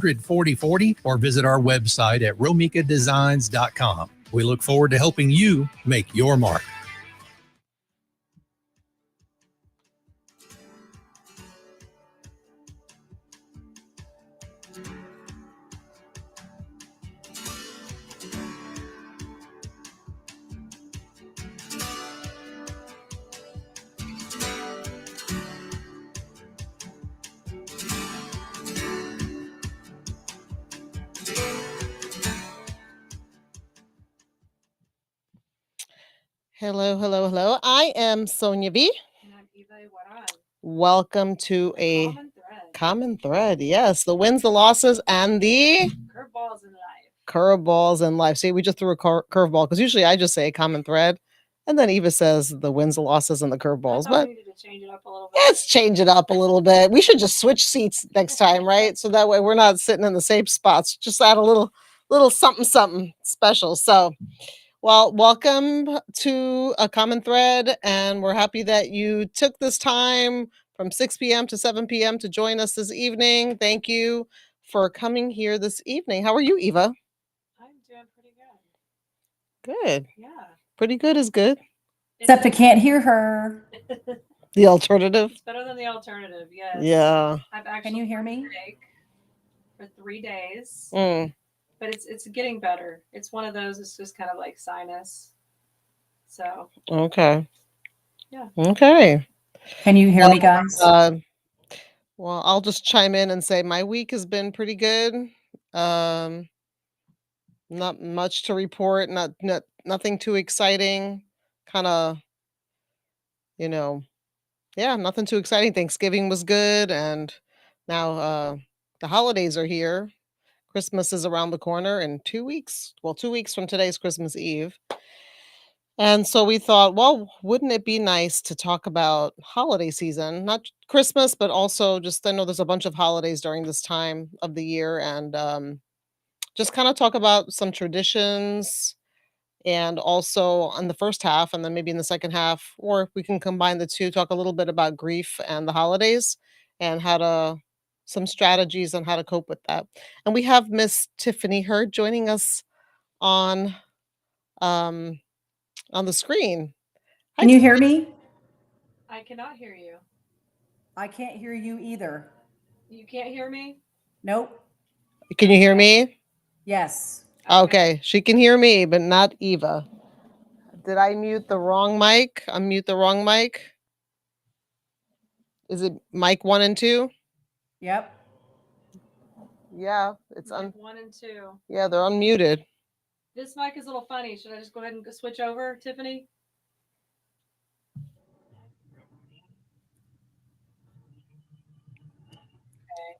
4040 or visit our website at romikadesigns.com. We look forward to helping you make your mark. Hello, hello, hello. I am Sonia B. And I'm Iguaran. Welcome to a Common thread. common thread. Yes, the wins, the losses, and the Curveballs in life. curveballs in life. See, we just threw a curveball because usually I just say common thread, and then Eva says the wins, the losses, and the I curveballs. thought But we needed to change it up a little bit. let's change it up a little bit. We should just switch seats next time, right? So that way we're not sitting in the same spots. Just add a little something special. So. Well, welcome to a common thread, and we're happy that you took this time from 6 p.m. to 7 p.m. to join us this evening. Thank you for coming here this evening. How are you, Eva? I'm doing pretty good. Good. Yeah. Pretty good is good. Except I can't hear her. The alternative? It's better than the alternative, yes. Yeah. I've actually Can you hear me? break for 3 days. Mm. But it's getting better. It's one of those, it's just kind of like sinus. So Okay. Yeah. Okay. Can you hear me, guys? Well, I'll just chime in and say my week has been pretty good. Not much to report. Nothing too exciting. Kind of, yeah, nothing too exciting. Thanksgiving was good, and now the holidays are here. Christmas is around the corner in 2 weeks. Well, 2 weeks from today's Christmas Eve. And so we thought, well, wouldn't it be nice to talk about holiday season? Not Christmas, but also just I know there's a bunch of holidays during this time of the year, and just kind of talk about some traditions, and also on the first half, and then maybe in the second half, or we can combine the two, talk a little bit about grief and the holidays, and some strategies on how to cope with that. And we have Miss Tiffany Hurd joining us on um on the screen. Can you hear me? I cannot hear you. I can't hear you either. You can't hear me? Nope. Can you hear me? Yes. Okay, she can hear me, but not Eva. Did I mute the wrong mic? Unmute the wrong mic? Is it mic 1 and 2? Yep. Yeah, it's Mic 1 and 2. Yeah, they're unmuted. This mic is a little funny. Should I just go ahead and switch over, Tiffany? Okay.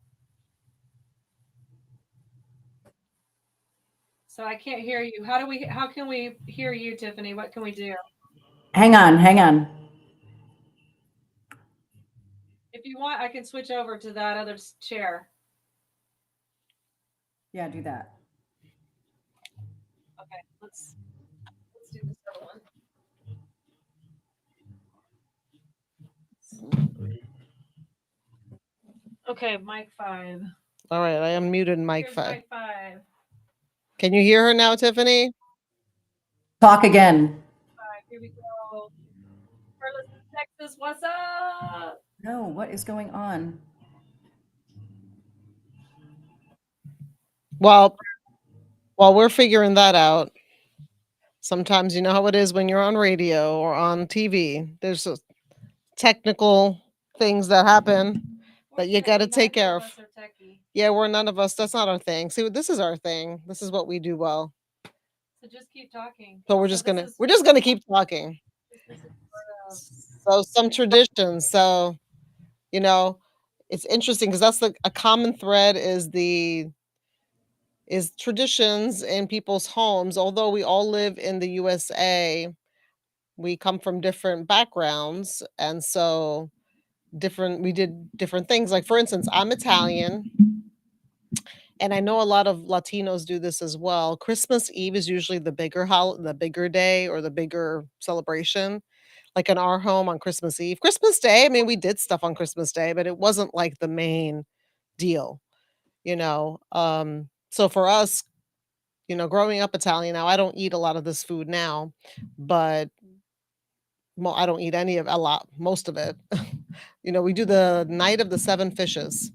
So I can't hear you. How can we hear you, Tiffany? What can we do? Hang on. If you want, I can switch over to that other chair. Yeah, do that. Okay, let's do this other one. Okay, mic 5. All right, I unmuted mic Here's 5. mic 5. Can you hear her now, Tiffany? Talk again. 5. Here we go. Carlen, Texas, what's up? No, what is going on? Well, while we're figuring that out, sometimes you know how it is when you're on radio or on TV. There's technical things that happen that you got to take care of. Yeah, we're none of us. That's not our thing. See, this is our thing. This is what we do well. So just keep talking. So we're just gonna keep talking. So some traditions. So, it's interesting because that's a common thread is traditions in people's homes. Although we all live in the USA, we come from different backgrounds, and so we did different things. Like, for instance, I'm Italian, and I know a lot of Latinos do this as well. Christmas Eve is usually the bigger day or the bigger celebration. Like in our home on Christmas Eve. Christmas Day, I mean, we did stuff on Christmas Day, but it wasn't like the main deal. So for us, growing up Italian now, I don't eat a lot of this food now, but I don't eat any of a lot, most of it. We do the night of the seven fishes,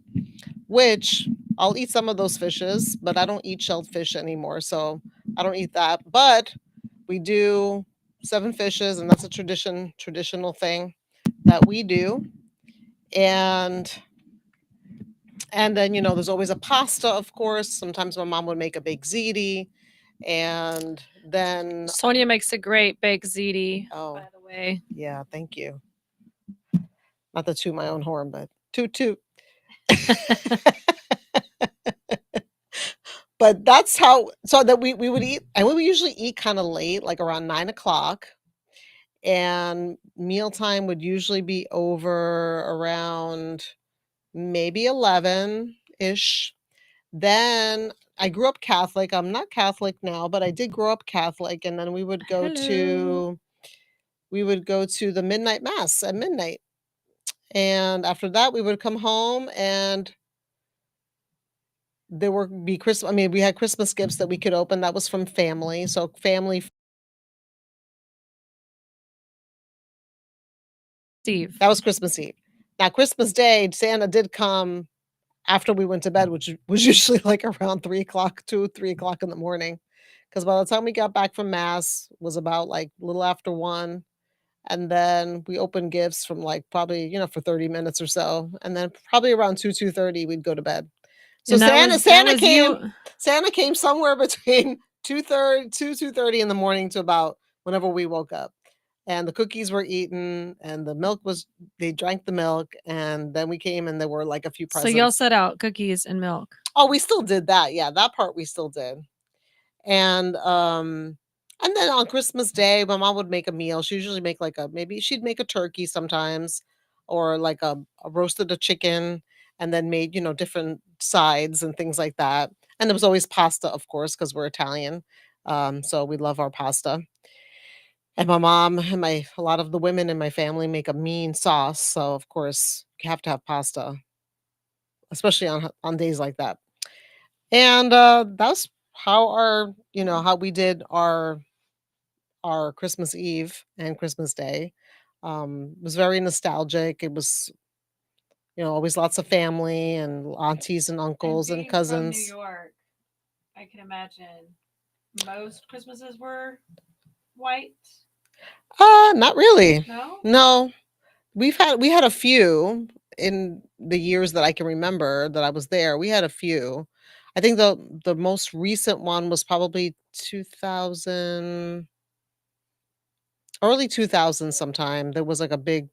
which I'll eat some of those fishes, but I don't eat shelled fish anymore. So I don't eat that. But we do seven fishes, and that's a traditional thing that we do. And then there's always a pasta, of course. Sometimes my mom would make a baked ziti, and then Sonia makes a great baked ziti, oh by the way. yeah, thank you. Not to toot my own horn, but toot toot. But that's how, so that we would eat, and we would usually eat kind of late, like around 9 o'clock. And mealtime would usually be over around maybe 11-ish. Then I grew up Catholic. I'm not Catholic now, but I did grow up Catholic. And then we would go Hello. to the midnight mass at midnight. And after that, we would come home, and there would be Christmas. I mean, we had Christmas gifts that we could open. That was from family. So family, Steve. that was Christmas Eve. Now, Christmas Day, Santa did come after we went to bed, which was usually like around 3 o'clock, 3 o'clock in the morning. Because by the time we got back from mass was about like a little after 1. And then we opened gifts from like probably, for 30 minutes or so. And then probably around 2:30, we'd go to bed. So And that Santa was came. you. Santa came somewhere between 2:30 in the morning to about whenever we woke up. And the cookies were eaten, and the milk was, they drank the milk, and then we came, and there were like a few So presents. y'all set out cookies and milk. Oh, we still did that. Yeah, that part we still did. And then on Christmas Day, my mom would make a meal. She usually make like maybe she'd make a turkey sometimes, or like a roasted a chicken, and then made, different sides and things like that. And there was always pasta, of course, because we're Italian. So we love our pasta. And my mom and a lot of the women in my family make a mean sauce. So of course you have to have pasta, especially on days like that. And that's how how we did our Christmas Eve and Christmas Day. It was very nostalgic. It was, always lots of family and aunties and uncles and being from cousins. New York, I can imagine most Christmases were white. Not really. No? No. We had a few in the years that I can remember that I was there. We had a few. I think the most recent one was probably 2000, early 2000 sometime. There was like a big,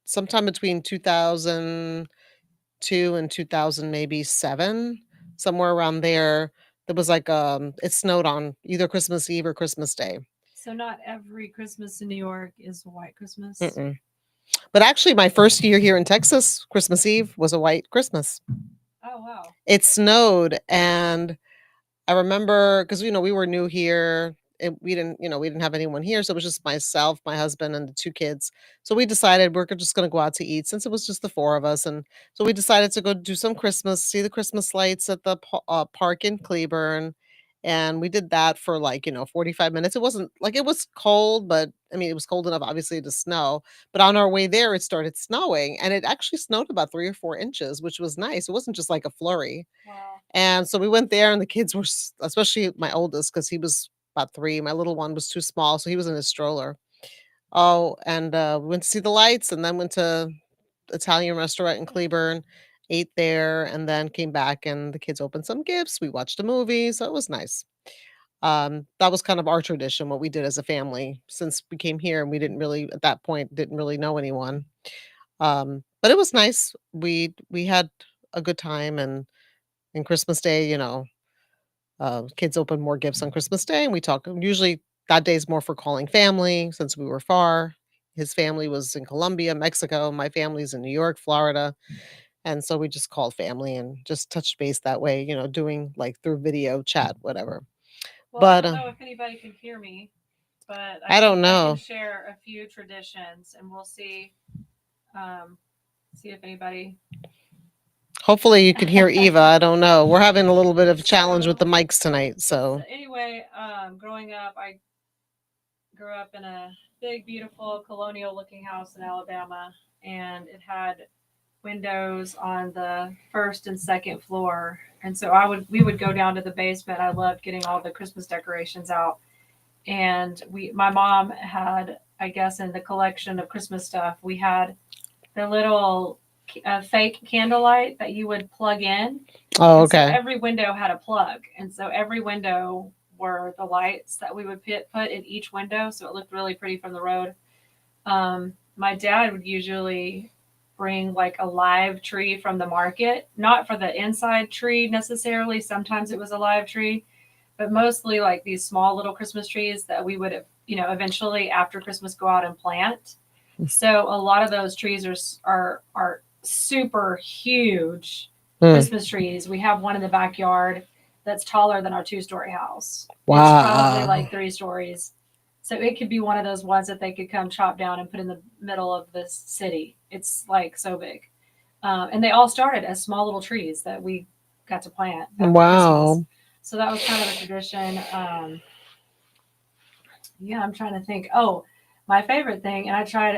sometime between 2002 and 2000, maybe 7, somewhere around there. There was like it snowed on either Christmas Eve or Christmas Day. So not every Christmas in New York is a white Christmas. Mm-mm. But actually, my first year here in Texas, Christmas Eve was a white Christmas. Oh wow. It snowed, and I remember because we were new here. We didn't have anyone here, so it was just myself, my husband, and the 2 kids. So we decided we're just going to go out to eat since it was just the 4 of us, and so we decided to go do some see the Christmas lights at the park in Cleburne, and we did that for like 45 minutes. It wasn't like, it was cold, but I mean it was cold enough obviously to snow. But on our way there, it started snowing, and it actually snowed about 3 or 4 inches, which was nice. It wasn't just like a flurry. Wow. And so we went there, and the kids were, especially my oldest, because he was about 3. My little one was too small, so he was in his stroller. Oh, and we went to see the lights, and then went to Italian restaurant in Cleburne, ate there, and then came back, and the kids opened some gifts. We watched a movie, so it was nice. That was kind of our tradition, what we did as a family, since we came here, and we didn't really, at that point, didn't really know anyone. But it was nice. We had a good time, and Christmas Day, kids open more gifts on Christmas Day, and we talk. Usually that day's more for calling family since we were far. His family was in Colombia, Mexico. My family's in New York, Florida. And so we just called family and just touched base that way, doing like through video chat, whatever. Well, But I don't know if anybody can hear me, but I don't I know. can share a few traditions, and we'll see if anybody. Hopefully you can hear Eva. I don't know. We're having a little bit of a challenge with the mics tonight. So So anyway, growing up, I grew up in a big, beautiful colonial-looking house in Alabama, and it had windows on the first and second floor. And so we would go down to the basement. I loved getting all the Christmas decorations out. And my mom had, I guess, in the collection of Christmas stuff, we had the little fake candlelight that you would plug in. oh, And so okay. every window had a plug. And so every window were the lights that we would put in each window. So it looked really pretty from the road. My dad would usually bring like a live tree from the market, not for the inside tree necessarily. Sometimes it was a live tree, but mostly like these small little Christmas trees that we would, eventually after Christmas go out and plant. So a lot of those trees are super huge Christmas trees. We have one in the backyard that's taller than our 2-story house. It's probably Wow. like 3 stories. So it could be one of those ones that they could come chop down and put in the middle of the city. It's like so big. And they all started as small little trees that we got to plant after Wow. Christmas. So that was kind of a tradition. Yeah, I'm trying to think. Oh, my favorite thing, and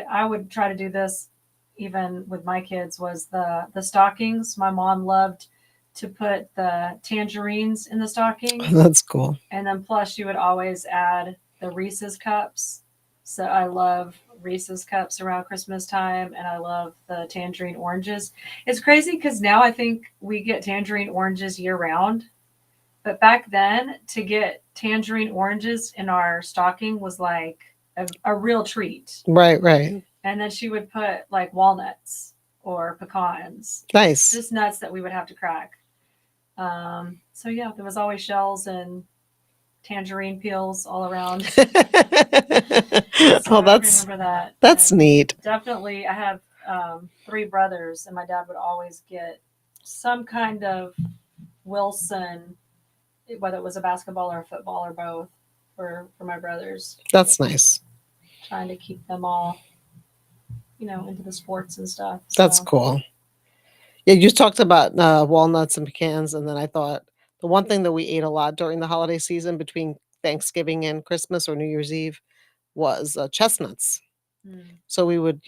I would try to do this even with my kids, was the stockings. My mom loved to put the tangerines in the stockings. That's cool. And then plus she would always add the Reese's cups. So I love Reese's cups around Christmas time, and I love the tangerine oranges. It's crazy because now I think we get tangerine oranges year round. But back then, to get tangerine oranges in our stocking was like a real treat. Right, right. And then she would put like walnuts or pecans, Nice. just nuts that we would have to crack. So yeah, there was always shells and tangerine peels all around. So Oh, I remember that. that's And neat. definitely, I have 3 brothers, and my dad would always get some kind of Wilson, whether it was a basketball or a football or both, for my brothers, That's nice. trying to keep them all, into the sports and stuff. That's So, cool. Yeah, you talked about walnuts and pecans, and then I thought the one thing that we ate a lot during the holiday season between Thanksgiving and Christmas or New Year's Eve was chestnuts. So we would,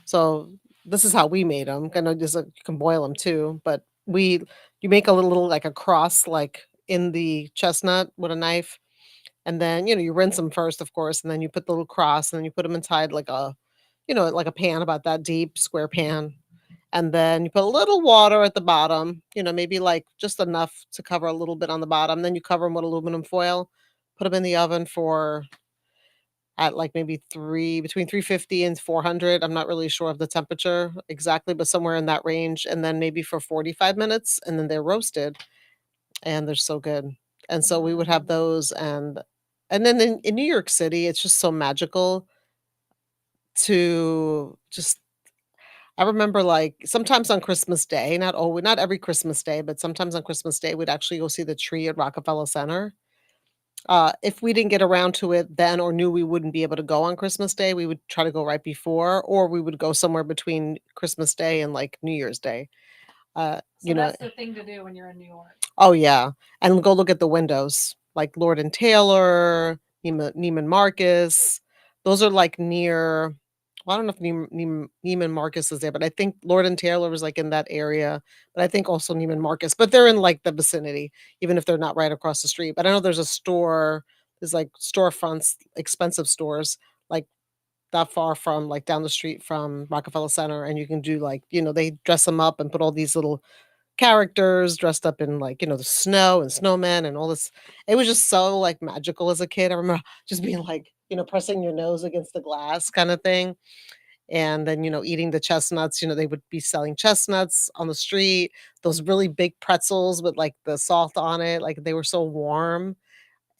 so this is how we made them. Kind of just you can boil them too, but you make a little like a cross like in the chestnut with a knife, and then you rinse them first, of course, and then you put the little cross, and then you put them inside like like a pan about that deep, square pan, and then you put a little water at the bottom, maybe like just enough to cover a little bit on the bottom. Then you cover them with aluminum foil, put them in the oven for at like maybe between 350 and 400. I'm not really sure of the temperature exactly, but somewhere in that range. And then maybe for 45 minutes, and then they're roasted, and they're so good. And so we would have those, and then in New York City, it's just so magical to just. I remember like sometimes on Christmas Day, not every Christmas Day, but sometimes on Christmas Day, we'd actually go see the tree at Rockefeller Center. If we didn't get around to it then or knew we wouldn't be able to go on Christmas Day, we would try to go right before, or we would go somewhere between Christmas Day and like New Year's Day. so that's the thing to do when you're in New York. Oh yeah, and go look at the windows, like Lord and Taylor, Neiman Marcus. Those are like near. Well, I don't know if Neiman Marcus is there, but I think Lord and Taylor was like in that area. But I think also Neiman Marcus, but they're in like the vicinity, even if they're not right across the street. But I know there's a store. There's like storefronts, expensive stores, like that far from like down the street from Rockefeller Center, and you can do like they dress them up and put all these little characters dressed up in like the snow and snowmen and all this. It was just so like magical as a kid. I remember just being like pressing your nose against the glass kind of thing, and then eating the chestnuts. They would be selling chestnuts on the street, those really big pretzels with like the salt on it, like they were so warm.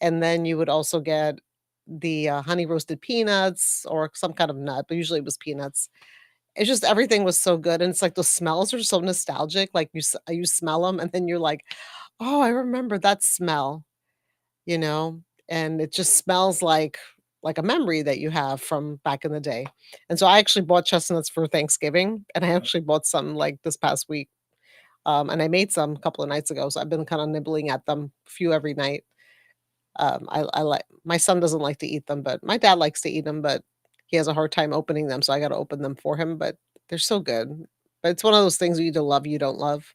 And then you would also get the honey roasted peanuts or some kind of nut, but usually it was peanuts. It's just everything was so good, and it's like the smells are so nostalgic, like, you smell them, and then you're like, "Oh, I remember that smell," you know? And it just smells like a memory that you have from back in the day. And so I actually bought chestnuts for Thanksgiving, and I actually bought some, like, this past week. And I made some a couple of nights ago, so I've been kind of nibbling at them, a few every night. I like my son doesn't like to eat them, but my dad likes to eat them, but he has a hard time opening them, so I got to open them for him. But they're so good. But it's one of those things you either love, you don't love.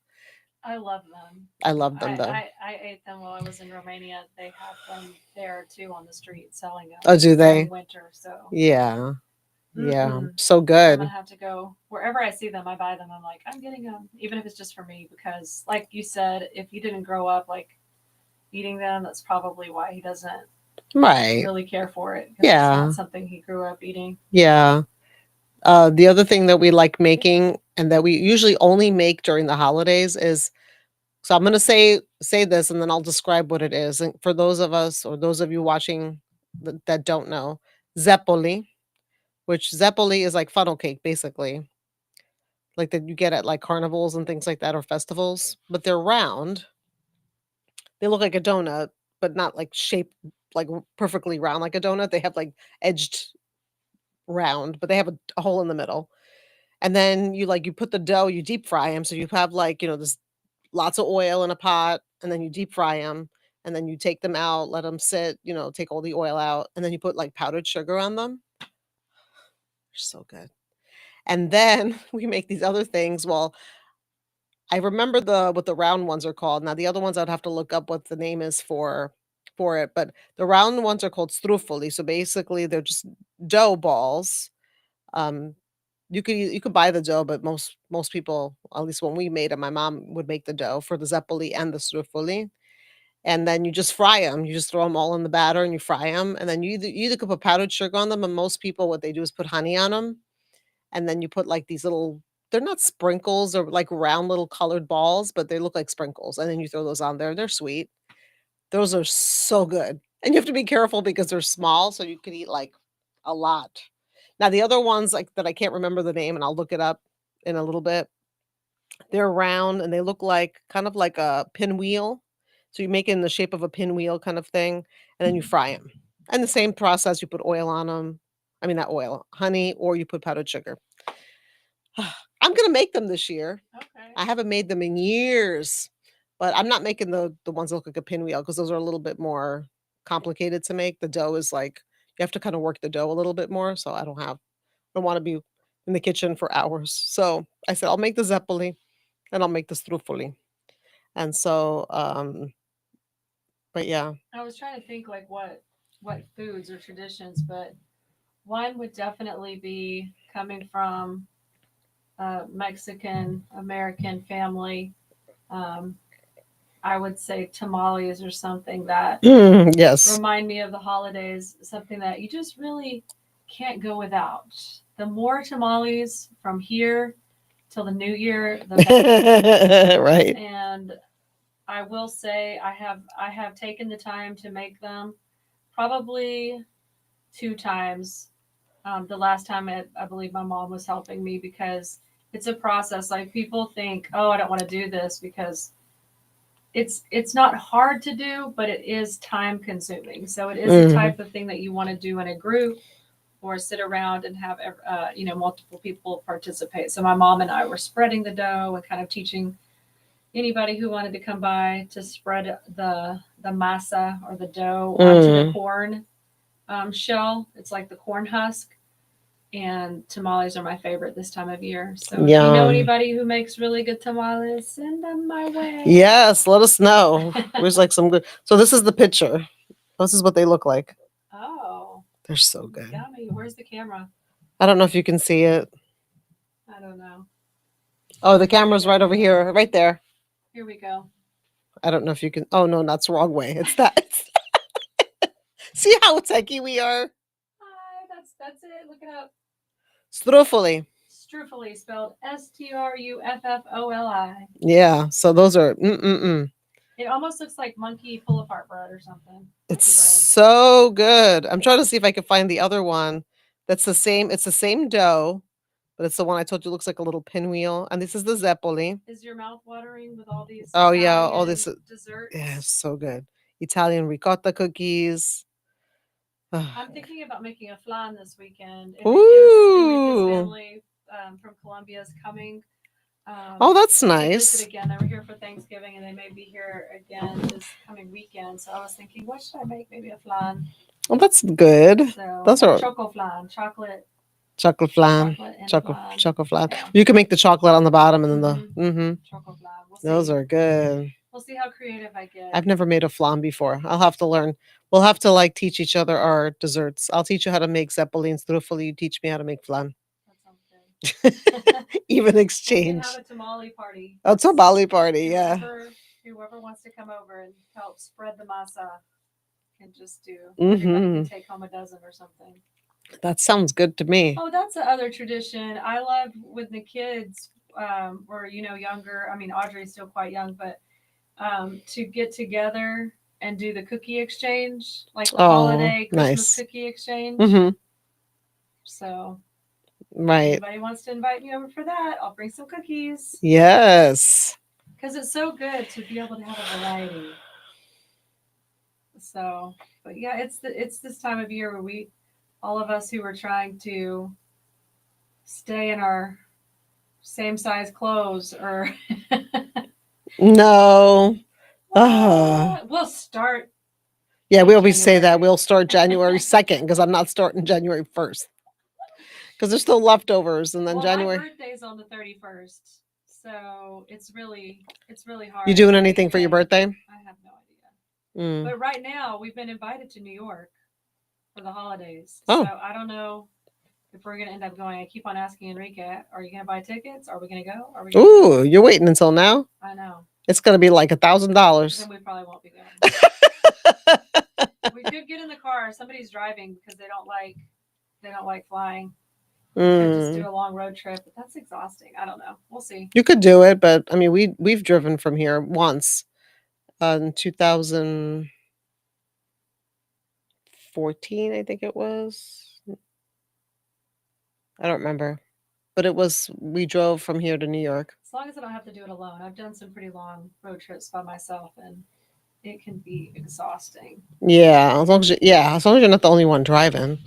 I love them. I love them though. I ate them while I was in Romania. They have them there too on the street selling them. Oh, do they? During winter, so Yeah, yeah, Mhm. so I'm good. gonna have to go wherever I see them. I buy them. I'm like, I'm getting them, even if it's just for me, because, like you said, if you didn't grow up like eating them, that's probably why he doesn't Right. really care for it. 'Cause it's Yeah. not something he grew up eating. Yeah. The other thing that we like making and that we usually only make during the holidays is so I'm gonna say this and then I'll describe what it is. And for those of us or those of you watching that don't know, zeppoli, which zeppoli is like funnel cake basically, like that you get at like carnivals and things like that or festivals, but they're round. They look like a donut, but not like shaped like perfectly round like a donut. They have like edged round, but they have a hole in the middle. And then you put the dough, you deep fry them. So you have like, there's lots of oil in a pot, and then you deep fry them, and then you take them out, let them sit, take all the oil out, and then you put like powdered sugar on them. They're so good. And then we make these other things. Well, I remember what the round ones are called. Now the other ones I'd have to look up what the name is for it, but the round ones are called struffoli. So basically they're just dough balls. Um, you could buy the dough, but most people, at least when we made it, my mom would make the dough for the zeppoli and the struffoli, and then you just fry them. You just throw them all in the batter and you fry them, and then you either could put powdered sugar on them, and most people what they do is put honey on them, and then you put like these little. They're not sprinkles or like round little colored balls, but they look like sprinkles, and then you throw those on there. They're sweet. Those are so good, and you have to be careful because they're small, so you could eat like a lot. Now the other ones like that I can't remember the name, and I'll look it up in a little bit. They're round and they look like kind of like a pinwheel. So you make it in the shape of a pinwheel kind of thing, and then you fry them. And the same process, you put oil on them. I mean, not oil, honey, or you put powdered sugar. I'm gonna make them this year. Okay. I haven't made them in years, but I'm not making the ones that look like a pinwheel because those are a little bit more complicated to make. The dough is like you have to kind of work the dough a little bit more. So I don't want to be in the kitchen for hours. So I said I'll make the zeppoli and I'll make the struffoli. And so, but yeah, I was trying to think like what foods or traditions, but one would definitely be coming from a Mexican American family. Um, I would say tamales or something that yes. remind me of the holidays, something that you just really can't go without. The more tamales from here till the new year, the better. Right. And I will say I have taken the time to make them probably 2 times. The last time I believe my mom was helping me because it's a process. Like people think, oh, I don't want to do this because it's not hard to do, but it is time consuming. So it is the type of thing that you want to do in a group or sit around and have multiple people participate. So my mom and I were spreading the dough and kind of teaching anybody who wanted to come by to spread the masa or the dough onto the corn shell. It's like the corn husk. And tamales are my favorite this time of year. So if you know anybody who makes really good tamales, send them my way. Yes, let us know. There's like some good. So this is the picture. This is what they look like. Oh, They're so good. yummy. Where's the camera? I don't know if you can see it. I don't know. Oh, the camera's right over here, right there. Here we go. I don't know if you can. Oh no, that's the wrong way. It's that. See how techie we are. Hi, that's it. Look it up. Struffoli. Struffoli, spelled Struffoli. Yeah. So those are. It almost looks like monkey pull apart bread or something. It's Monkey bread. so good. I'm trying to see if I can find the other one. That's the same. It's the same dough, but it's the one I told you looks like a little pinwheel. And this is the zeppoli. Is your mouth watering with all these? Oh yeah, all this. Desserts. Yeah, it's so good. Italian ricotta cookies. I'm thinking about making a flan this weekend. Ooh. Enrique's family from Colombia is coming. Oh, that's to visit nice. again. They were here for Thanksgiving, and they may be here again this coming weekend. So I was thinking, what should I make? Maybe a flan. Oh, that's good. So Those or are choco flan, chocolate chocolate flan. chocolate and Chocolate flan. chocolate flan. Yeah. You can make the chocolate on the bottom and then Mhm. Choco flan. We'll see. those are good. We'll see how creative I get. I've never made a flan before. I'll have to learn. We'll have to like teach each other our desserts. I'll teach you how to make zeppelins. Truffle, you teach me how to make flan. That sounds good. Even We exchange. can have a tamale party. Oh, it's a Bali party, yeah. Whoever wants to come over and help spread the masa can just do. Mm-hmm. Everybody can take home a dozen or something. That sounds good to me. Oh, that's the other tradition I love with the kids. Were younger. I mean, Audrey's still quite young, but to get together and do the cookie exchange, like the holiday Christmas nice. cookie exchange. Mm-hmm. So, if Right. anybody wants to invite me over for that, I'll bring some cookies. Yes. Because it's so good to be able to have a variety. So, but yeah, it's this time of year where all of us who are trying to stay in our same size clothes or No. we'll start. Yeah, we always say that January. we'll start January 2nd because I'm not starting January 1st. Because there's still leftovers and then January. My birthday's on the 31st. So it's really hard. You doing anything for your birthday? I have no idea. Mm. But right now we've been invited to New York for the holidays. Oh. So I don't know if we're gonna end up going. I keep on asking Enrique, are you gonna buy tickets? Are we gonna go? Are we gonna Ooh, go? you're waiting until now? I know. It's gonna be like $1,000. Then we probably won't be going. We could get in the car. Somebody's driving because they don't like flying. Could just do a long road trip, but that's exhausting. I don't know. We'll see. You could do it, but I mean, we've driven from here once in 2014, I think it was. I don't remember, but we drove from here to New York. As long as I don't have to do it alone. I've done some pretty long road trips by myself, and it can be exhausting. Yeah, as long as you're not the only one driving.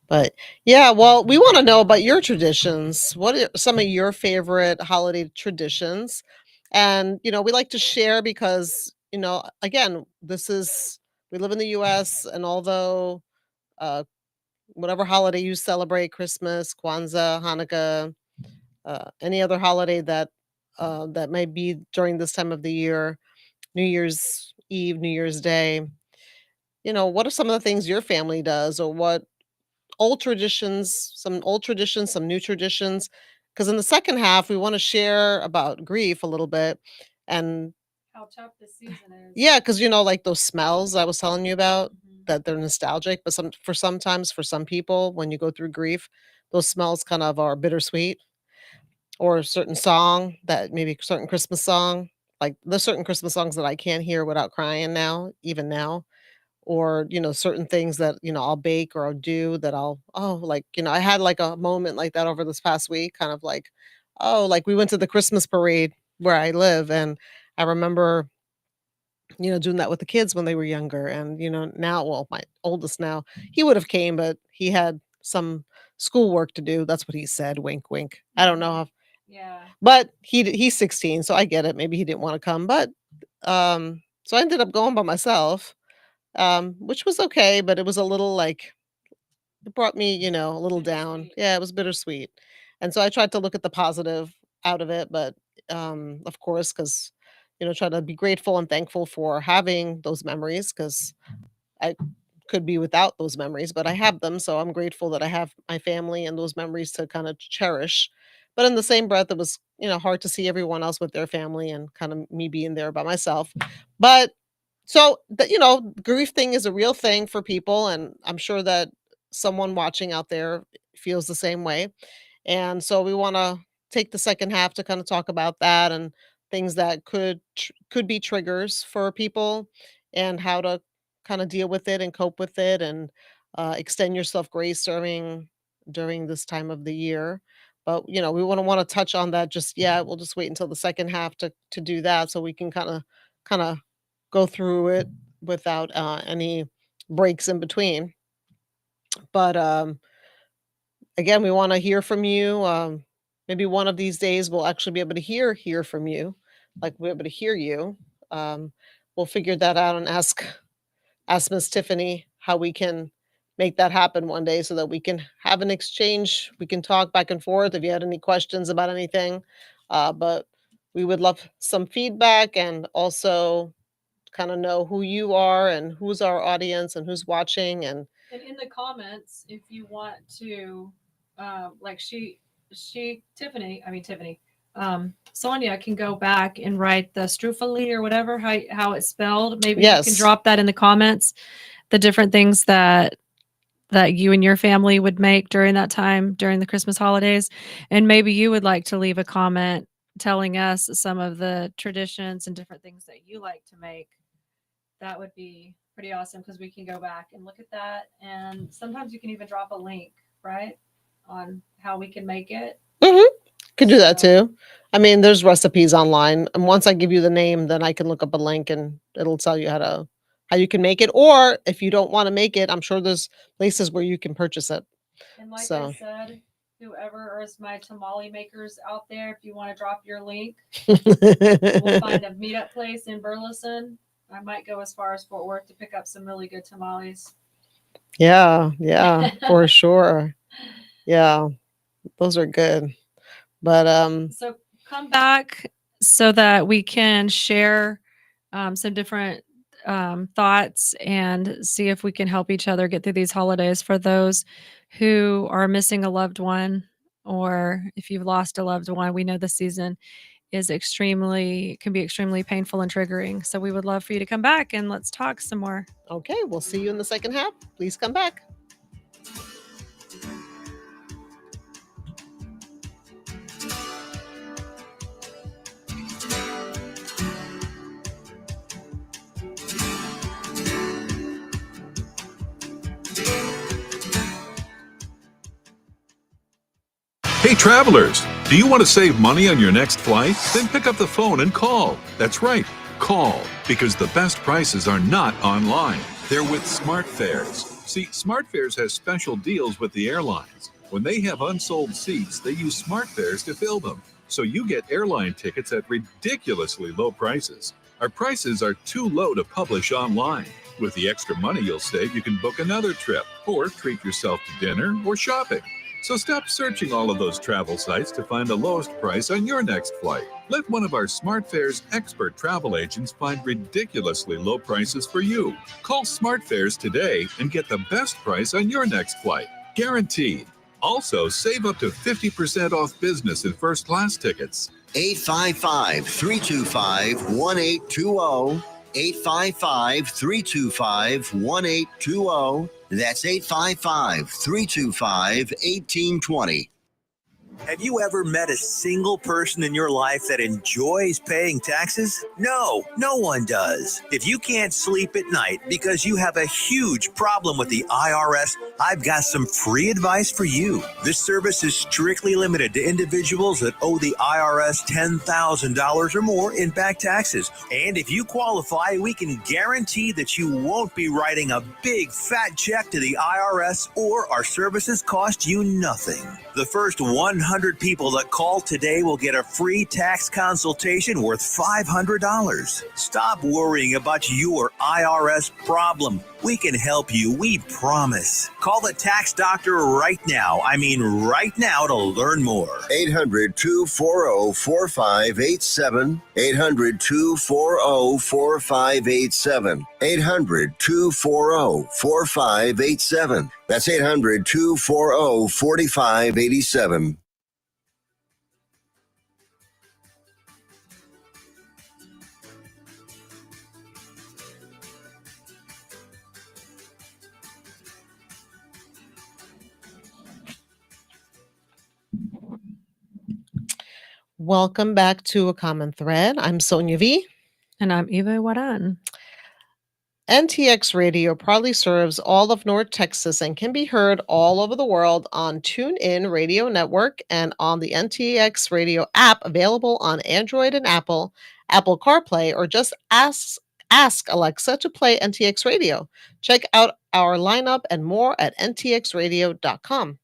But yeah, well, we want to know about your traditions. What are some of your favorite holiday traditions? And we like to share because again, we live in the U.S. and although whatever holiday you celebrate, Christmas, Kwanzaa, Hanukkah, any other holiday that may be during this time of the year, New Year's Eve, New Year's Day, what are some of the things your family does, or what some old traditions, some new traditions? Because in the second half, we want to share about grief a little bit, and How tough this season is. yeah, because like those smells I was telling you about, Mhm. that they're nostalgic, but sometimes for some people, when you go through grief, those smells kind of are bittersweet. Or a certain song, that maybe a certain Christmas song, like there's certain Christmas songs that I can't hear without crying now, even now. Or certain things that I'll bake or I'll do that like I had like a moment like that over this past week, kind of like, like we went to the Christmas parade where I live, and I remember doing that with the kids when they were younger. And now, well, my oldest now, he would have came, but he had some schoolwork to do. That's what he said, wink wink. I don't know how. Yeah. But he's 16, so I get it. Maybe he didn't want to come, but so I ended up going by myself, which was okay, but it was a little like, it brought me, a little down. Bittersweet. Yeah, it was bittersweet. And so I tried to look at the positive out of it, but of course, because try to be grateful and thankful for having those memories, because I could be without those memories, but I have them. So I'm grateful that I have my family and those memories to kind of cherish. But in the same breath, it was, hard to see everyone else with their family and kind of me being there by myself. But so the grief thing is a real thing for people, and I'm sure that someone watching out there feels the same way. And so we want to take the second half to kind of talk about that, and things that could be triggers for people, and how to kind of deal with it and cope with it, and extend yourself grace during this time of the year. But we want to touch on that just yet. We'll just wait until the second half to do that, so we can kind of go through it without any breaks in between. But again, we want to hear from you. maybe one of these days we'll actually be able to hear from you, like we're able to hear you. We'll figure that out and ask Miss Tiffany how we can make that happen one day so that we can have an exchange. We can talk back and forth if you had any questions about anything. But we would love some feedback and also kind of know who you are and who's our audience and who's watching. And And in the comments, if you want to, like Tiffany, Sonia can go back and write the Strufoli or whatever, how it's spelled. Maybe you Yes. can drop that in the comments, the different things that you and your family would make during that time, during the Christmas holidays. And maybe you would like to leave a comment telling us some of the traditions and different things that you like to make. That would be pretty awesome because we can go back and look at that. And sometimes you can even drop a link, right, on how we can make it. could do that too. I mean, there's recipes online, and once I give you the name, then I can look up a link and it'll tell you how you can make it. Or if you don't want to make it, I'm sure there's places where you can purchase it. And like I So said, whoever is my tamale makers out there, if you want to drop your link, we'll we'll find a meetup place in Burleson. I might go as far as Fort Worth to pick up some really good tamales. Yeah, for sure. Yeah, those are good. But So come back so that we can share some different thoughts and see if we can help each other get through these holidays for those who are missing a loved one, or if you've lost a loved one. We know the season can be extremely painful and triggering. So we would love for you to come back and let's talk some more. okay, we'll see you in the second half. Please come back. Hey travelers, do you want to save money on your next flight? Then pick up the phone and call. That's right, call, because the best prices are not online. They're with SmartFares. See, SmartFares has special deals with the airlines. When they have unsold seats, they use SmartFares to fill them. So you get airline tickets at ridiculously low prices. Our prices are too low to publish online. With the extra money you'll save, you can book another trip or treat yourself to dinner or shopping. So stop searching all of those travel sites to find the lowest price on your next flight. Let one of our SmartFares expert travel agents find ridiculously low prices for you. Call SmartFares today and get the best price on your next flight. Guaranteed. Also, save up to 50% off business and first class tickets. 855-325-1820. 855-325-1820. That's 855-325-1820. Have you ever met a single person in your life that enjoys paying taxes? No, no one does. If you can't sleep at night because you have a huge problem with the IRS, I've got some free advice for you. This service is strictly limited to individuals that owe the IRS $10,000 or more in back taxes. And if you qualify, we can guarantee that you won't be writing a big fat check to the IRS, or our services cost you nothing. The first 100 people that call today will get a free tax consultation worth $500. Stop worrying about your IRS problem. We can help you, we promise. Call the tax doctor right now. I mean right now, to learn more. 800-240-4587. 800-240-4587. 800-240-4587. That's 800-240-4587. Welcome back to A Common Thread. I'm Sonia V. And I'm Iguaran. NTX Radio proudly serves all of North Texas and can be heard all over the world on TuneIn Radio Network and on the NTX Radio app, available on Android and Apple CarPlay, or just ask Alexa to play NTX Radio. Check out our lineup and more at ntxradio.com.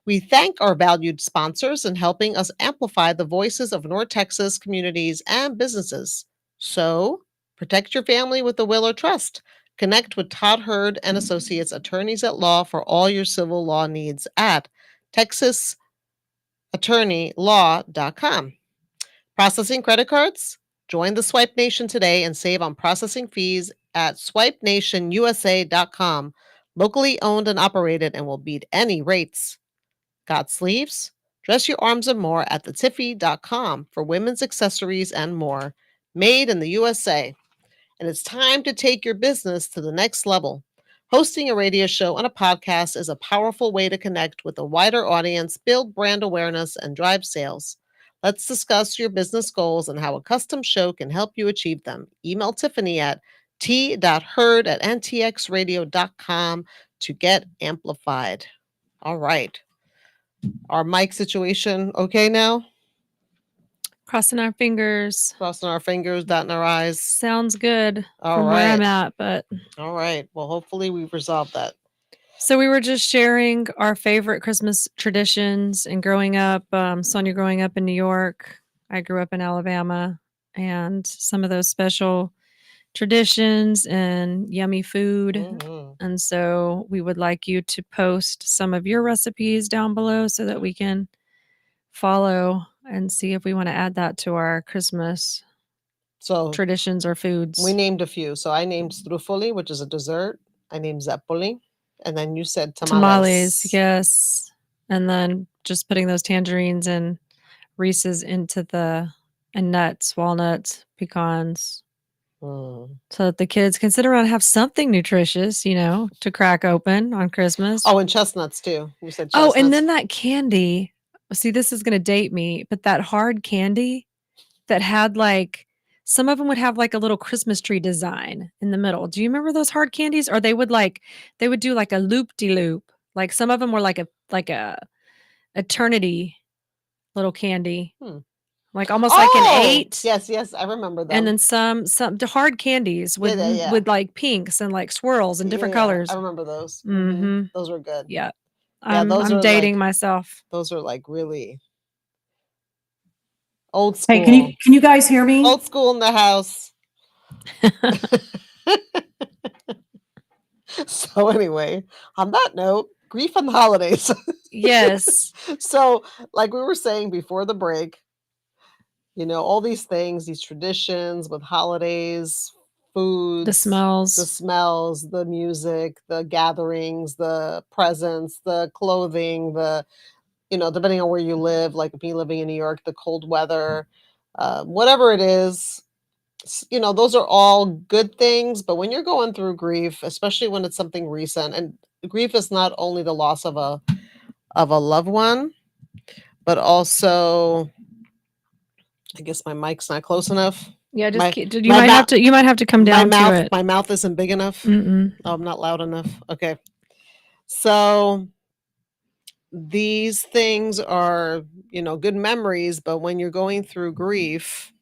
We thank our valued sponsors in helping us amplify the voices of North Texas communities and businesses. So, protect your family with the will or trust. Connect with Todd Hurd and Associates Attorneys at Law for all your civil law needs at texasattorneylaw.com. Processing credit cards? Join the Swipe Nation today and save on processing fees at swipenationusa.com. Locally owned and operated and will beat any rates. Got sleeves? Dress your arms and more at thetiffy.com for women's accessories and more. Made in the USA. And it's time to take your business to the next level. Hosting a radio show and a podcast is a powerful way to connect with a wider audience, build brand awareness, and drive sales. Let's discuss your business goals and how a custom show can help you achieve them. Email Tiffany at t.hurd@ntxradio.com to get amplified. All right. Our mic situation okay now? Crossing our fingers. Crossing our fingers, dotting our I's. Sounds good All from where I'm right. at, but All right. Well, hopefully we've resolved that. so we were just sharing our favorite Christmas traditions and growing up. Sonia growing up in New York. I grew up in Alabama, and some of those special traditions and yummy food. Mhm. And so we would like you to post some of your recipes down below so that we can follow and see if we want to add that to our Christmas So traditions or foods. we named a few. So I named strufoli, which is a dessert. I named zeppoli. And then you said tamales. Yes. And then just putting those tangerines and Reese's into and nuts, walnuts, pecans, Mm. so that the kids can sit around and have something nutritious, to crack open on Christmas. Oh, and chestnuts too. You said Oh, chestnuts. and then that candy. See, this is going to date me, but that hard candy that had some of them would have a little Christmas tree design in the middle. Do you remember those hard candies? Or they would do a loop-de-loop. Like some of them were like a eternity little candy. Almost like an 8. Yes, I remember them. And then some the hard candies with Yeah. with pinks and swirls and different colors. I remember those. Mhm. Those were good. Yeah. those I'm are dating myself. Those are really old school. Hey, can you guys hear me? Old school in the house. So anyway, on that note, grief on the holidays. Yes. So, like we were saying before the break, all these things, these traditions with holidays, foods, The smells. the music, the gatherings, the presents, the clothing, depending on where you live, like me living in New York, the cold weather, whatever it is, those are all good things. But when you're going through grief, especially when it's something recent, and grief is not only the loss of a loved one, but also, I guess my mic's not close enough. Yeah, just My- you my might have to come down to it. My mouth isn't big enough. Mm-mm. Oh, I'm not loud enough. Okay. So these things are, good memories, but when you're going through grief,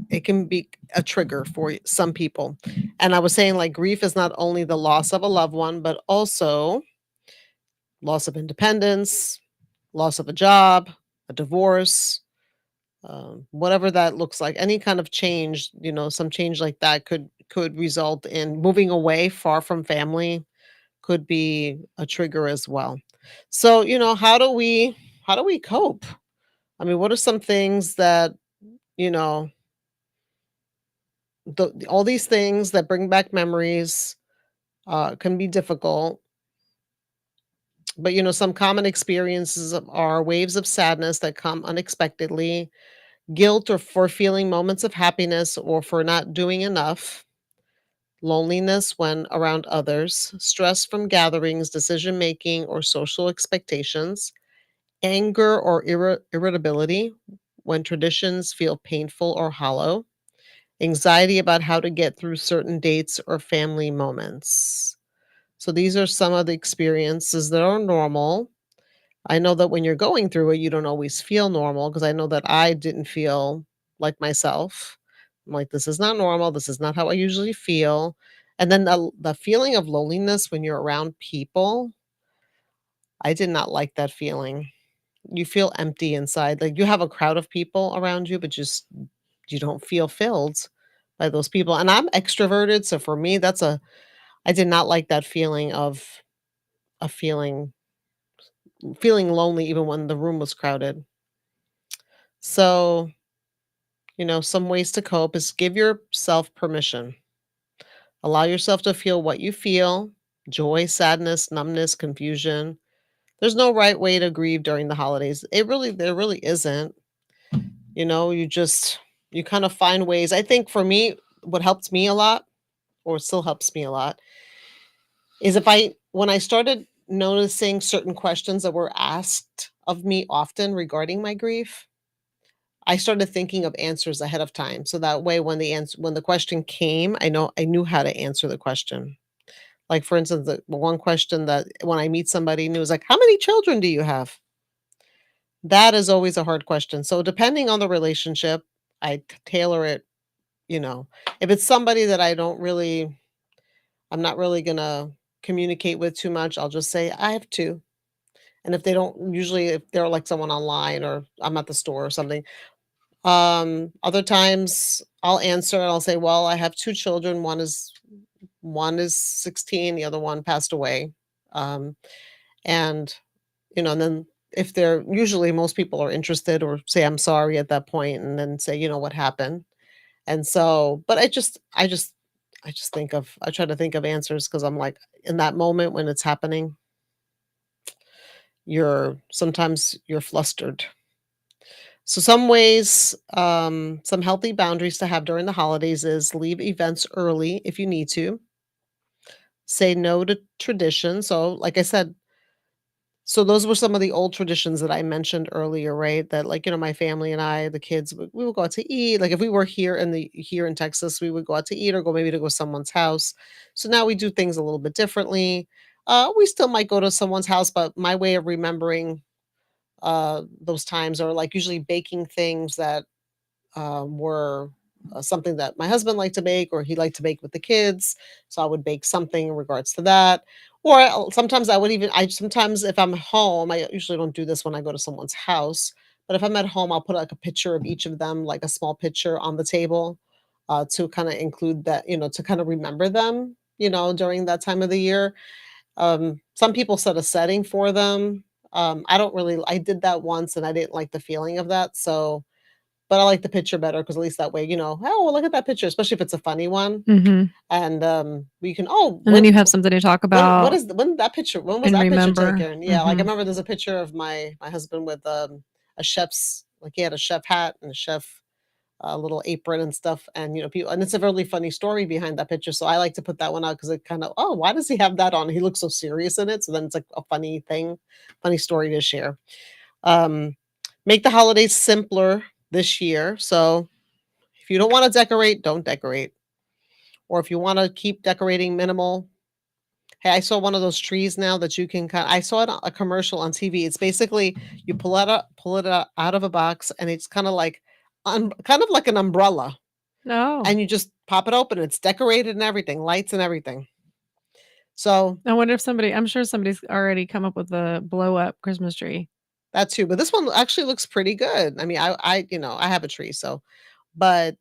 it can be a trigger for some people. And I was saying, grief is not only the loss of a loved one, but also loss of independence, loss of a job, a divorce, whatever that looks like. Any kind of change, some change like that could result in moving away far from family, could be a trigger as well. So, how do we cope? I mean, what are some things that, all these things that bring back memories can be difficult. But, some common experiences are waves of sadness that come unexpectedly, guilt or for feeling moments of happiness or for not doing enough, loneliness when around others, stress from gatherings, decision making, or social expectations, anger or irritability when traditions feel painful or hollow, anxiety about how to get through certain dates or family moments. So these are some of the experiences that are normal. I know that when you're going through it, you don't always feel normal, because I know that I didn't feel like myself. I'm like, this is not normal. This is not how I usually feel. And then the feeling of loneliness when you're around people, I did not like that feeling. You feel empty inside. Like you have a crowd of people around you, but just you don't feel filled by those people. And I'm extroverted, so for me, I did not like that feeling of feeling lonely even when the room was crowded. So, some ways to cope is give yourself permission. Allow yourself to feel what you feel, joy, sadness, numbness, confusion. There's no right way to grieve during the holidays. There really isn't. You kind of find ways. I think for me, what helped me a lot, or still helps me a lot, is when I started noticing certain questions that were asked of me often regarding my grief, I started thinking of answers ahead of time. So that way when the question came, I knew how to answer the question. Like for instance, the one question that when I meet somebody new is like, how many children do you have? That is always a hard question. So depending on the relationship, tailor it, you know. If it's somebody that I'm not really gonna communicate with too much, I'll just say, I have two. And if they're like someone online or I'm at the store or something, other times I'll answer and I'll say, well, I have two children. One is 16, the other one passed away. Um, and and then if they're usually most people are interested or say I'm sorry at that point and then say, what happened. And so, but I try to think of answers because I'm like in that moment when it's happening, sometimes you're flustered. So some healthy boundaries to have during the holidays is leave events early if you need to. Say no to tradition. So, like I said, so those were some of the old traditions that I mentioned earlier, right? That like, my family and I, the kids, we would go out to eat. Like if we were here in Texas, we would go out to eat or go maybe to go someone's house. So now we do things a little bit differently. We still might go to someone's house, but my way of remembering those times are like usually baking things that were something that my husband liked to make or he liked to bake with the kids. So I would bake something in regards to that. Or sometimes sometimes if I'm home, I usually don't do this when I go to someone's house. But if I'm at home, I'll put like a picture of each of them, like a small picture on the table to kind of include that, to kind of remember them, during that time of the year. Some people set a setting for them. I did that once and I didn't like the feeling of that. So, but I like the picture better because at least that way, oh, well, look at that picture, especially if it's a funny one. Mhm. And we can, And then you have something to talk about when was and that picture remember. taken? Yeah, like I Mhm. remember there's a picture of my husband with a chef's, like he had a chef hat and a chef little apron and stuff, and people, and it's a really funny story behind that picture. So I like to put that one out because it kind of, oh, why does he have that on? He looks so serious in it. So then it's like a funny story to share. Um, make the holidays simpler this year. So if you don't want to decorate, don't decorate. Or if you want to keep decorating minimal, hey, I saw one of those trees now that you can I saw it a commercial on TV. It's basically you pull it out of a box, and it's kind of like an umbrella, No. and you just pop it open. And it's decorated and everything, lights and everything. So I wonder if I'm sure somebody's already come up with a blow up Christmas tree. that too. But this one actually looks pretty good. I mean, I have a tree, so but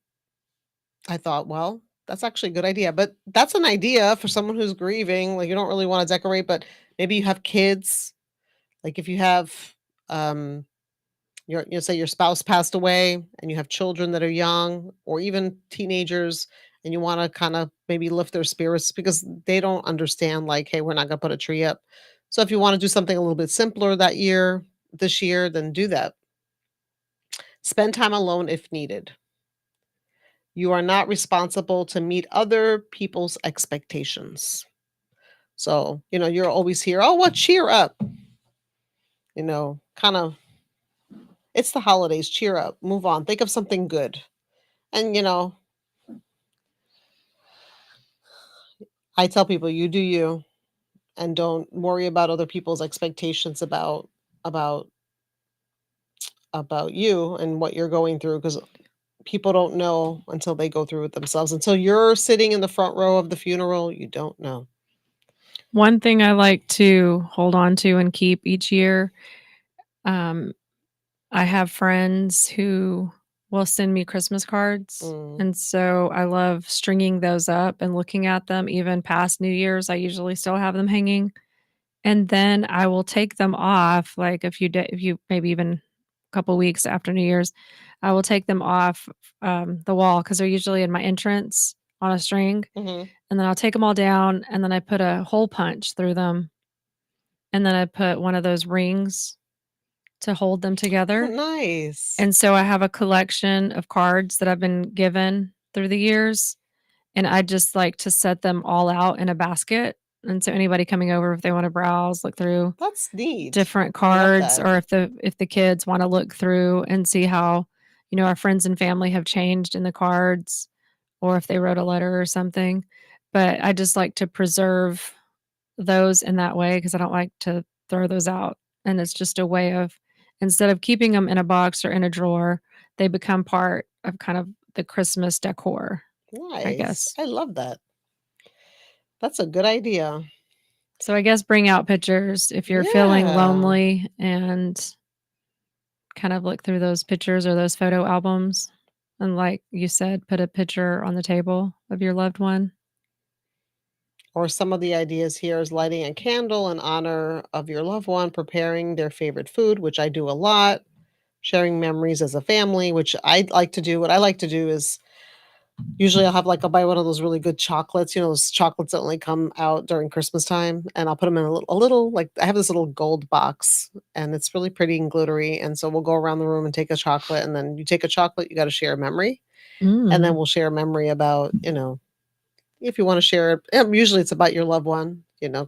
I thought, well, that's actually a good idea. But that's an idea for someone who's grieving. Like you don't really want to decorate, but maybe you have kids. Like if you have um say your spouse passed away and you have children that are young or even teenagers and you want to kind of maybe lift their spirits because they don't understand like, hey, we're not going to put a tree up. So if you want to do something a little bit simpler this year, then do that. Spend time alone if needed. You are not responsible to meet other people's expectations. So, you're always here. Oh, what? Cheer up. Kind of, it's the holidays. Cheer up. Move on. Think of something good. And, I tell people, you do you and don't worry about other people's expectations about about you and what you're going through because people don't know until they go through it themselves. Until you're sitting in the front row of the funeral, you don't know. One thing I like to hold on to and keep each year, um, I have friends who will send me Christmas cards. Mm. And so I love stringing those up and looking at them even past New Year's. I usually still have them hanging. And then I will take them off like a few days, if you maybe even a couple weeks after New Year's, I will take them off the wall because they're usually in my entrance on a string. Mhm. And then I'll take them all down and then I put a hole punch through them. And then I put one of those rings to hold them Oh, together. nice. And so I have a collection of cards that I've been given through the years, and I just like to set them all out in a basket. And so anybody coming over, if they want to browse, look through That's neat. different I love cards, that. or if the kids want to look through and see how, our friends and family have changed in the cards, or if they wrote a letter or something. But I just like to preserve those in that way because I don't like to throw those out. And it's just a way of, instead of keeping them in a box or in a drawer, they become part of kind of the Christmas decor, I Nice. guess. I love that. That's a good idea. So I guess bring out pictures if you're feeling Yeah. lonely and kind of look through those pictures or those photo albums. And like you said, put a picture on the table of your loved one. Or some of the ideas here is lighting a candle in honor of your loved one, preparing their favorite food, which I do a lot, sharing memories as a family, which I like to do. What I like to do is usually I'll buy one of those really good chocolates, those chocolates that only come out during Christmas time, and I'll put them in a little like I have this little gold box, and it's really pretty and glittery. And so we'll go around the room and take a chocolate, and then you take a chocolate, you got to share a memory, and then Mm. we'll share a memory about if you want to share it. Usually it's about your loved one,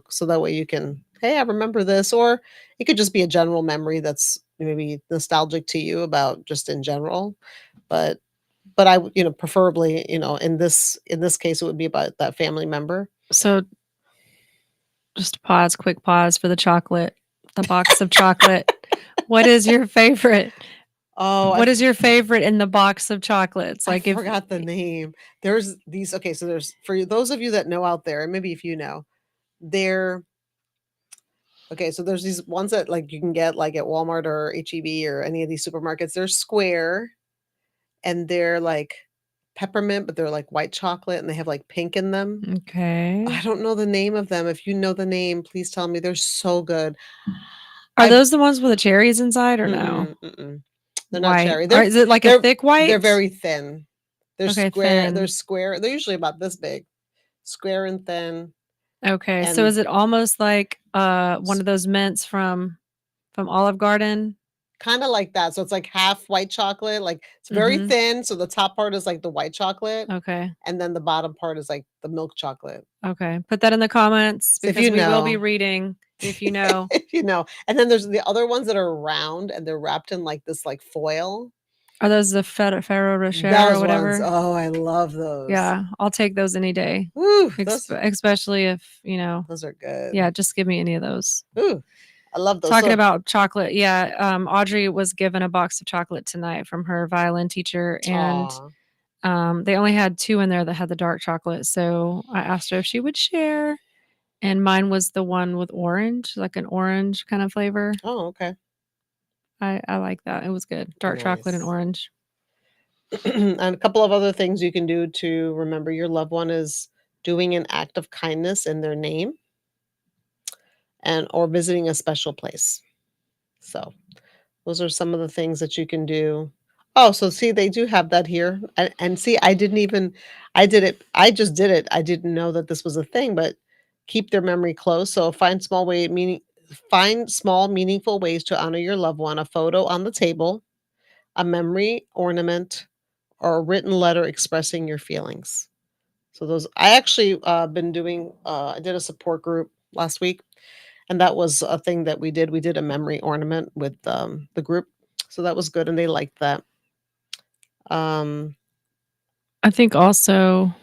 so that way you can, hey, I remember this, or it could just be a general memory that's maybe nostalgic to you about just in general, but I preferably, in this case, it would be about that family member. So just pause, quick pause for the chocolate, the box of chocolate. What is your favorite? Oh, What is your favorite in the box of chocolates? I Like if forgot the name. There's these. Okay, so there's for those of you that know out there, and maybe if you know, they're okay. So there's these ones that like you can get like at Walmart or HEB or any of these supermarkets. They're square and they're like peppermint, but they're like white chocolate and they have like pink in them. okay. I don't know the name of them. If you know the name, please tell me. They're so good. Are I those the ones with the cherries inside or no? mm-mm. They're not White. cherry. Or is it like a They're thick they're white? very thin. They're Okay, square. They're thin. square. They're usually about this big, square and thin, Okay. So and is it almost like one of those mints from Olive Garden? kind of like that. So it's like half white chocolate. Like it's very Mhm. thin. So the top part is like the white chocolate, Okay. and then the bottom part is like the milk chocolate. Okay. Put that in the comments So if because you we will be know, reading if you know. if you know, and then there's the other ones that are round and they're wrapped in like this like foil. Are those the Ferrero Rocher or Those ones. whatever? Oh, I love those. Yeah, I'll take those any day. Woo, those Especially if, those are good. yeah, just give me any of those. Ooh, I love those. Talking So, about chocolate, yeah, Audrey was given a box of chocolate tonight from her violin teacher, and aw. they only had 2 in there that had the dark chocolate, so I asked her if she would share, and mine was the one with orange, like an orange kind of flavor. Oh, okay. I like that. It was good. Dark chocolate and Nice. orange. And a couple of other things you can do to remember your loved one is doing an act of kindness in their name and or visiting a special place. So, those are some of the things that you can do. Oh, so see, they do have that here. And see, I didn't even I did it. I just did it. I didn't know that this was a thing, but keep their memory close. So find small meaningful ways to honor your loved one, a photo on the table, a memory ornament, or a written letter expressing your feelings. So those I actually been doing I did a support group last week and that was a thing that we did. We did a memory ornament with the group. So that was good and they liked that. Um I think also,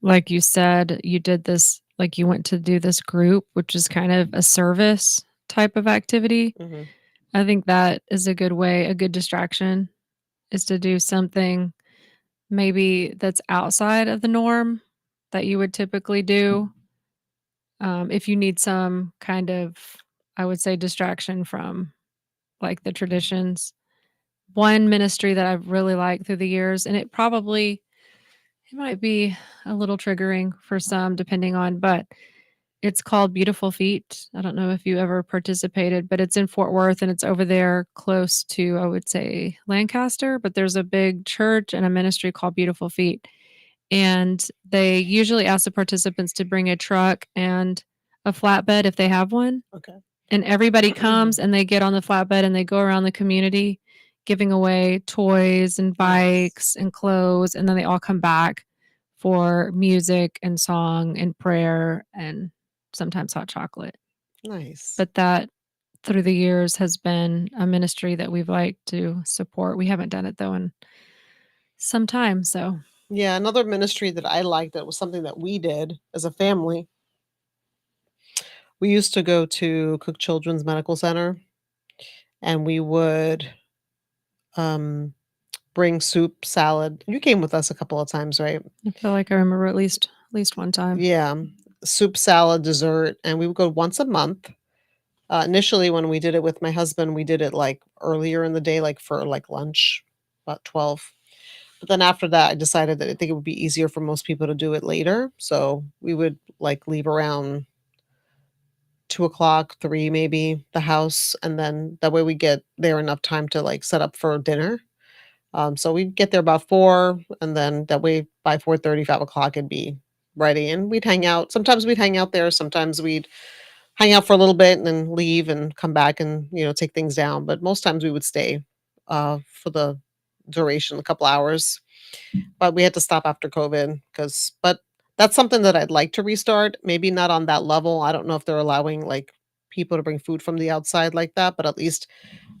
like you said, you did this, like you went to do this group, which is kind of a service type of activity. mhm. I think that is a good way, a good distraction is to do something maybe that's outside of the norm that you would typically do. If you need some kind of, I would say, distraction from like the traditions. One ministry that I've really liked through the years, and it might be a little triggering for some depending on, but it's called Beautiful Feet. I don't know if you ever participated, but it's in Fort Worth and it's over there close to, I would say, Lancaster, but there's a big church and a ministry called Beautiful Feet. And they usually ask the participants to bring a truck and a flatbed if they have one. Okay. And everybody comes and they get on the flatbed and they go around the community giving away toys and bikes and clothes. And then they all come back for music and song and prayer and sometimes hot chocolate. Nice. But that through the years has been a ministry that we've liked to support. We haven't done it though in some time. So Yeah, another ministry that I liked that was something that we did as a family. We used to go to Cook Children's Medical Center and we would bring soup, salad. You came with us a couple of times, right? I feel like I remember at least one time. Yeah, soup, salad, dessert, and we would go once a month. Initially, when we did it with my husband, we did it like earlier in the day, like for like lunch, about 12. But then after that, I decided that I think it would be easier for most people to do it later. So we would like leave around 2 o'clock, 3 maybe, the house, and then that way we get there enough time to like set up for dinner. So we'd get there about 4, and then that way by 4:30, 5 o'clock, it'd be ready, and we'd hang out. Sometimes we'd hang out there, sometimes we'd hang out for a little bit and then leave and come back and, take things down, but most times we would stay, for the duration, a couple hours. But we had to stop after COVID but that's something that I'd like to restart, maybe not on that level. I don't know if they're allowing, like, people to bring food from the outside like that, but at least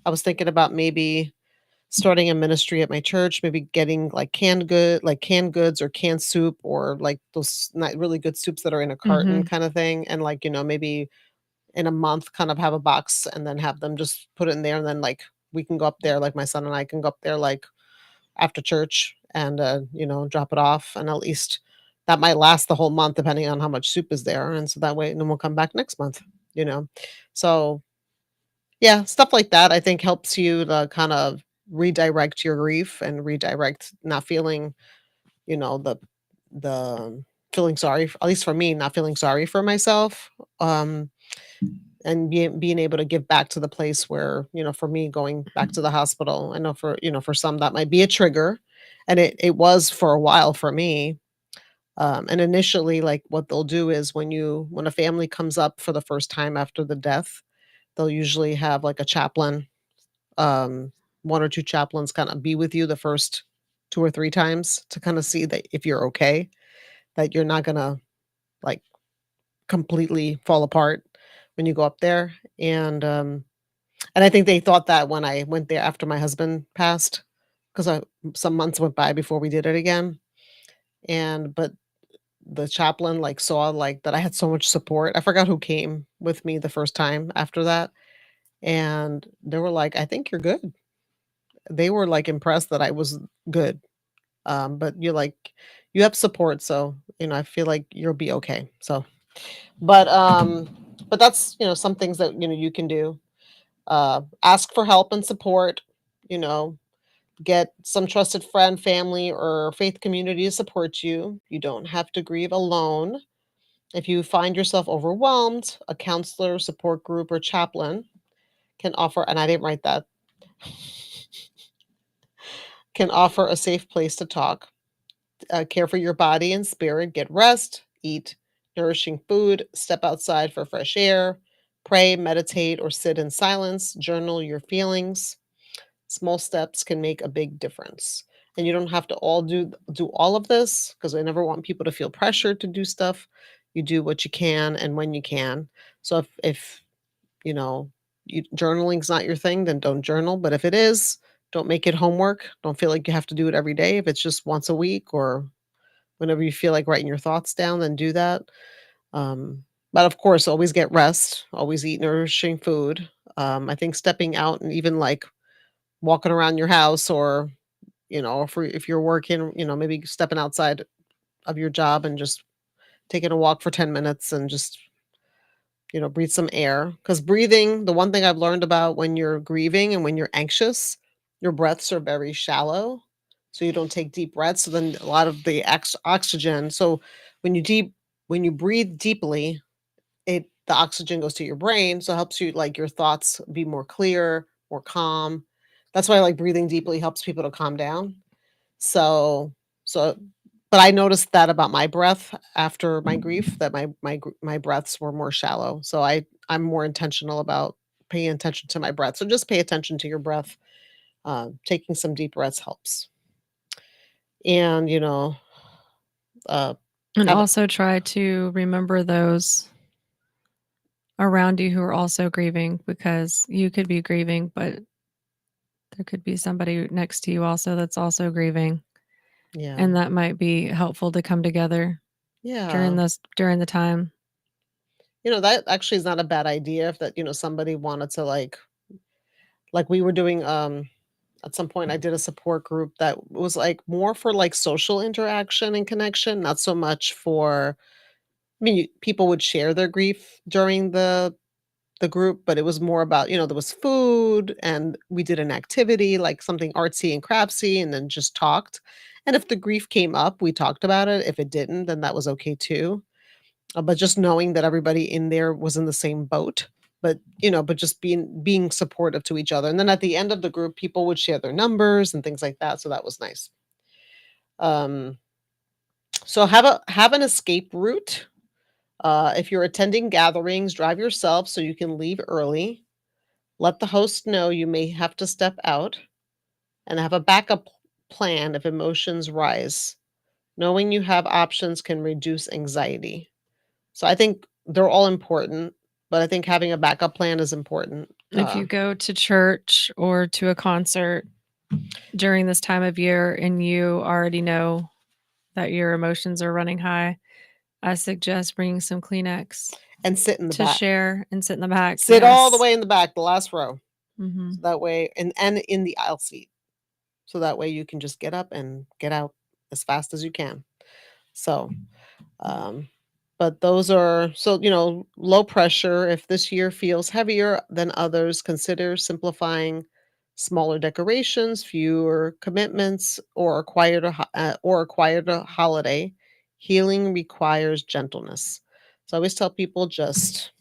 I was thinking about maybe starting a ministry at my church, maybe getting, like, canned goods or canned soup or, like, those not really good soups that are in a carton Mhm. kinda thing, and, like, maybe in a month kind of have a box and then have them just put it in there, and then, like, we can go up there, like, my son and I can go up there, like, after church and, drop it off, and at least that might last the whole month depending on how much soup is there, and so that way and then we'll come back next month, you know? So, yeah, stuff like that I think helps you to kind of redirect your grief and redirect not feeling, the feeling sorry f at least for me, not feeling sorry for myself, um, and being able to give back to the place where, for me going back to the hospital, I know for some that might be a trigger, and it was for a while for me. And initially, like what they'll do is when a family comes up for the first time after the death, they'll usually have like a chaplain, um, one or two chaplains kind of be with you the first 2 or 3 times to kind of see that if you're okay, that you're not gonna like completely fall apart when you go up there. And I think they thought that when I went there after my husband passed, because some months went by before we did it again. But the chaplain like saw like that I had so much support. I forgot who came with me the first time after that. And they were like, I think you're good. They were like impressed that I was good. But you have support, so I feel like you'll be okay. So but but that's some things that you can do. Ask for help and support, you know, get some trusted friend, family, or faith community to support you. You don't have to grieve alone. If you find yourself overwhelmed, a counselor, support group, or chaplain can offer, and I didn't write that, can offer a safe place to talk. Care for your body and spirit, get rest, eat nourishing food, step outside for fresh air, pray, meditate, or sit in silence, journal your feelings. Small steps can make a big difference. And you don't have to all do all of this because I never want people to feel pressured to do stuff. You do what you can and when you can. So if you know journaling's not your thing, then don't journal. But if it is, don't make it homework. Don't feel like you have to do it every day. If it's just once a week or whenever you feel like writing your thoughts down, then do that. Um, but of course, always get rest. Always eat nourishing food. I think stepping out and even like walking around your house or if you're working, maybe stepping outside of your job and just taking a walk for 10 minutes and just, breathe some air. Because breathing, the one thing I've learned about when you're grieving and when you're anxious, your breaths are very shallow. So you don't take deep breaths. So then a lot of the oxygen. So when when you breathe deeply, the oxygen goes to your brain. So it helps you like your thoughts be more clear, more calm. That's why like breathing deeply helps people to calm down. So so but I noticed that about my breath after my grief, that my breaths were more shallow. So I'm more intentional about paying attention to my breath. So just pay attention to your breath. Taking some deep breaths helps. And uh, And have also try to remember those around you who are also grieving, because you could be grieving, but there could be somebody next to you also that's also grieving. yeah, And that might be helpful to come together yeah. during the time. That actually is not a bad idea if that somebody wanted to like we were doing at some point I did a support group that was like more for like social interaction and connection, not so much for people would share their grief during the group, but it was more about, there was food and we did an activity like something artsy and craftsy and then just talked. And if the grief came up, we talked about it. If it didn't, then that was okay too. But just knowing that everybody in there was in the same boat, but just being supportive to each other. And then at the end of the group, people would share their numbers and things like that. So that was nice. Um, so have an escape route. If you're attending gatherings, drive yourself so you can leave early. Let the host know you may have to step out, and have a backup plan if emotions rise. Knowing you have options can reduce anxiety. So I think they're all important, but I think having a backup plan is important. If you go to church or to a concert during this time of year and you already know that your emotions are running high, I suggest bringing some Kleenex And sit in the to back. share and sit in the back. Sit all the Yes. way in the back, the last row. Mhm. So that way, and in the aisle seat. So that way you can just get up and get out as fast as you can. So, um, but those are so, low pressure. If this year feels heavier than others, consider simplifying smaller decorations, fewer commitments, or a quieter holiday. Healing requires gentleness. So I always tell people just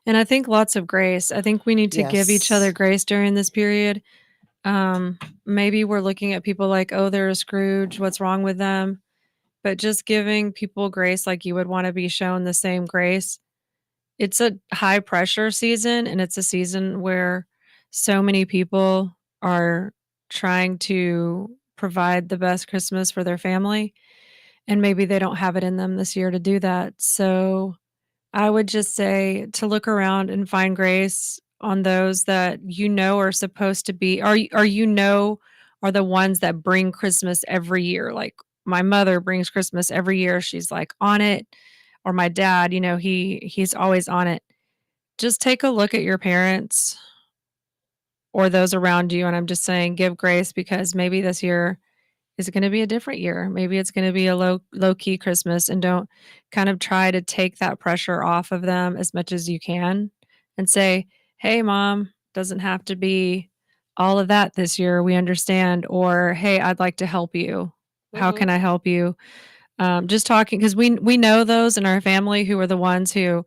And I think lots of grace. I think we need to give each other yes. grace during this period. Maybe we're looking at people like, oh, they're a Scrooge. What's wrong with them? But just giving people grace like you would want to be shown the same grace. It's a high pressure season, and it's a season where so many people are trying to provide the best Christmas for their family, and maybe they don't have it in them this year to do that. So I would just say to look around and find grace on those that are supposed to be, are the ones that bring Christmas every year. Like my mother brings Christmas every year. She's like on it. Or my dad, he's always on it. Just take a look at your parents or those around you, and I'm just saying give grace, because maybe this year is gonna be a different year. Maybe it's gonna be a low key Christmas, and don't kind of try to take that pressure off of them as much as you can and say, "Hey, mom, doesn't have to be all of that this year. We understand." Or, "Hey, I'd like to help you. How Mhm. can I help you?" Just talking, because we know those in our family who are the ones who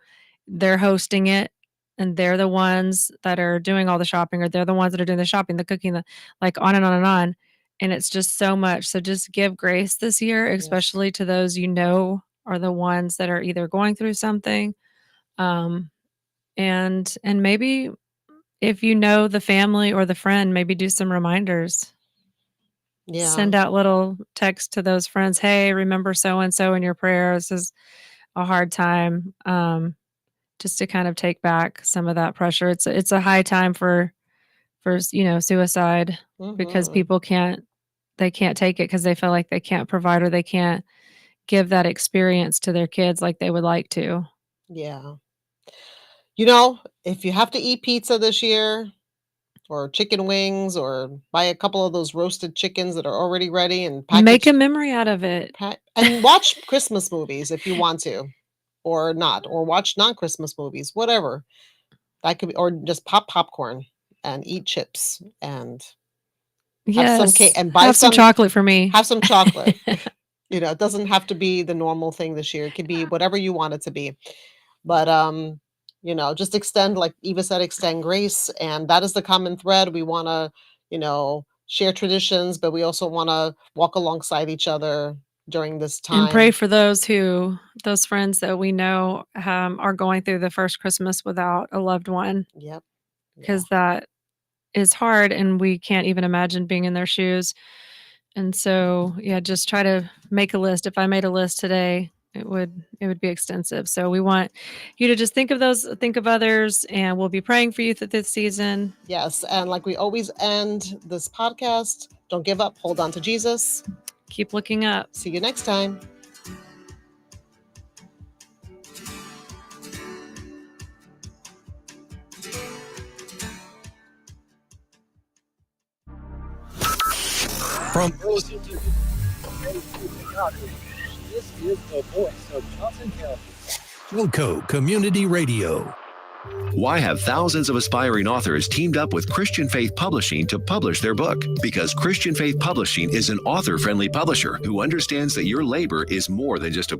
they're hosting it, and they're the ones that are doing all the shopping, or they're the ones that are doing the shopping, the cooking, the like on and on and on. And it's just so much. So just give grace this year, Yes. especially to those are the ones that are either going through something. Um, and maybe if you know the family or the friend, maybe do some reminders. Yeah. Send out little texts to those friends. Hey, remember so and so in your prayers. This is a hard time. Just to kind of take back some of that pressure. It's a high time for suicide, because Mhm. people can't take it because they feel like they can't provide, or they can't give that experience to their kids like they would like to. Yeah. If you have to eat pizza this year, or chicken wings, or buy a couple of those roasted chickens that are already ready and Make packaged. a memory out of it. And watch Christmas movies if you want to, or not, or watch non-Christmas movies, whatever. That could be, or just pop popcorn and eat chips and have some cake Yes. and buy Have some chocolate for me. have some chocolate. It doesn't have to be the normal thing this year. It could be whatever you want it to be. But just extend, like Eva said, extend grace, and that is the common thread. We want to, share traditions, but we also want to walk alongside each other during this time. And pray for those friends that we know are going through the first Christmas without a loved one, Yep. because that is hard, and we can't even imagine being in their shoes. And so, yeah, just try to make a list. If I made a list today, it would be extensive. So we want you to just think of others, and we'll be praying for you this season. Yes, and like we always end this podcast, don't give up, hold on to Jesus. Keep looking up. See you next time. From Wilson to this is the voice of Johnson County. Wilco Community Radio. Why have thousands of aspiring authors teamed up with Christian Faith Publishing to publish their book? Because Christian Faith Publishing is an author-friendly publisher who understands that your labor is more than just a